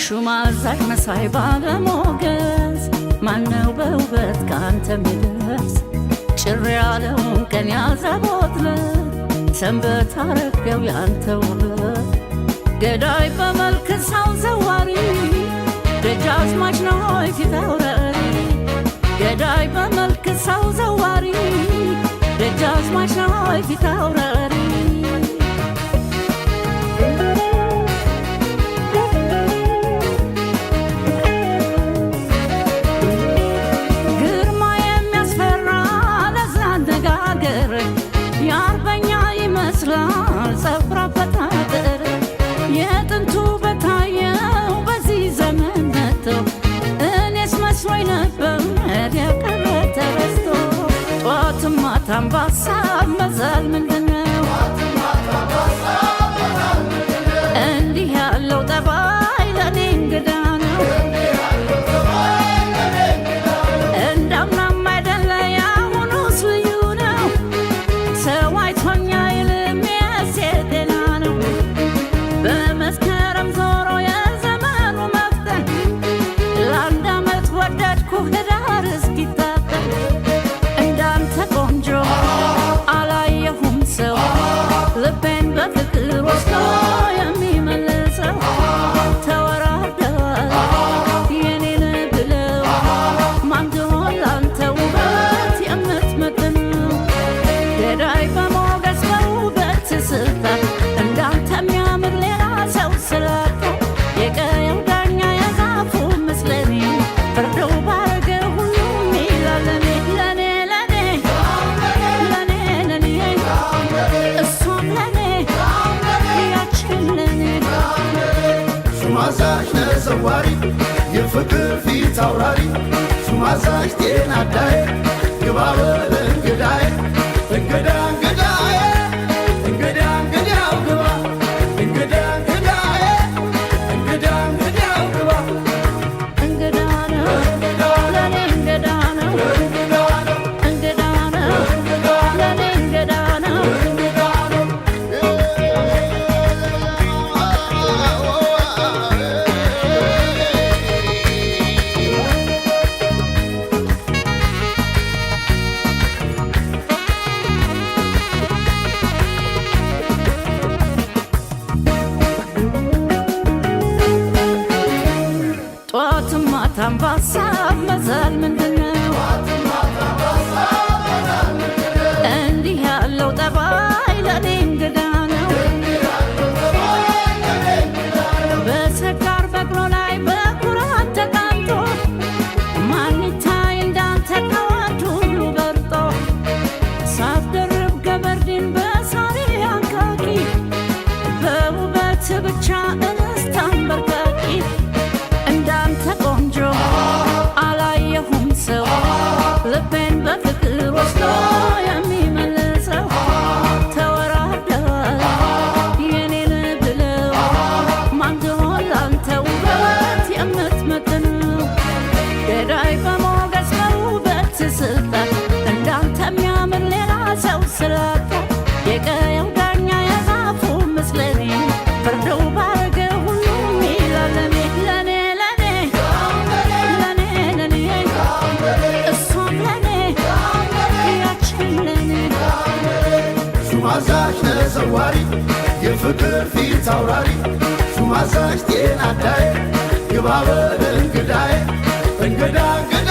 ሹማዛኝ መሳይ ባለሞገስ ማነው በውበት ካንተ ሚደርስ ጭር ያለውን ቀን ያዘቦትለት ሰንበት አረገው ያንተ ውበት ገዳይ በመልክ ሰው ዘዋሪ ደጃዝማች ነው ፊት አውራሪ ገዳይ በመልክ ሰው ዘዋሪ ደጃዝማች ነው ፊት አውራሪ የጥንቱ በታየው በዚህ ዘመን መጥቶ እኔስ መስሎኝ ነበር የቀረ ተረስቶ ጧትም ማታም ባሳብ መዛል ምንድነው እንዲህ ያለው ጠባይ ለኔ እንግዳ ነው እንዳምናም አይደለ ያሁኑስ ልዩ ነው ሰው አይቶኛ ይልም የሴቴና ነው በመስከረም ዞሮ የዘመኑ መፍተን ለአንድ ዓመት ወደድኩ ህዳር እስኪታጠን እንዳንተ ቆንጆ አላየሁም ሰው ልቤን በፍቅር ወስዶ የሚመልሰው ተወራርደዋል የኔን ብለው ማንድሆን ላንተ ውበት የምትመጥነው ገዳይ በሞገስ በውበት ስልጣን እንዳንተ የሚያምር ሌላ ሰው ስላጣ የቀየው ዳኛ የዛፉ ምስለኔ ፍርዱ ባረገ ሁሉም ይላል ለኔ እሷም ለኔ ያችን ለኔ ሹማዛሽ ተዘዋሪ የፍቅር ፊት አውራሪ ሹማዛሽ ጤና አዳዬ ግባ በል እንግዳዬ እንግዳ እንግዳዬ እንግዳ እንግዳው ግባ እንግዳ እንግዳዬ እንግዳ እንግዳው ግባ እንግዳ ነው ለኔ እንግዳ ነው እንግዳ ነው ለኔ እንግዳ ነው ጧትም ማታም ባሳብ መዛል ምንድነው እንዲህ ያለው ጠባይ ለኔ እንግዳ ነው በሰካር በቅሎ ላይ በኩራት ተቃንቶ ማን ይታይ እንዳንተ ከወንድ ሁሉ በርጦ ሳትደርብ ገበርዲን በሳሪ አንካኪ በውበት ብቻ እንስት አንበርካኪ እንዳንተ ቆንጆ አላየሁም ሰው ልቤን በፍቅር ወስዶ የሚመልሰው ተወራርደዋል የኔን ብለው ማንድሆን ላንተ ውበት የምትመጥነው ገዳይ በሞገስ በውበት ስልጣን እንዳንተ የሚያምር ሌላ ሰው ስላጣ የቀየው ዳኛ የዛፉ ምስለኔ ፍርዱ ባረገ ሁሉም ይላል ለኔ እሷም ለኔ ያችን ለኔ ሹማዛሽ ተዘዋሪ የፍቅር ፊት አውራሪ ሹማዛሽ ጤና አዳዬ ግባ በል እንግዳዬ እንግዳ እንግዳ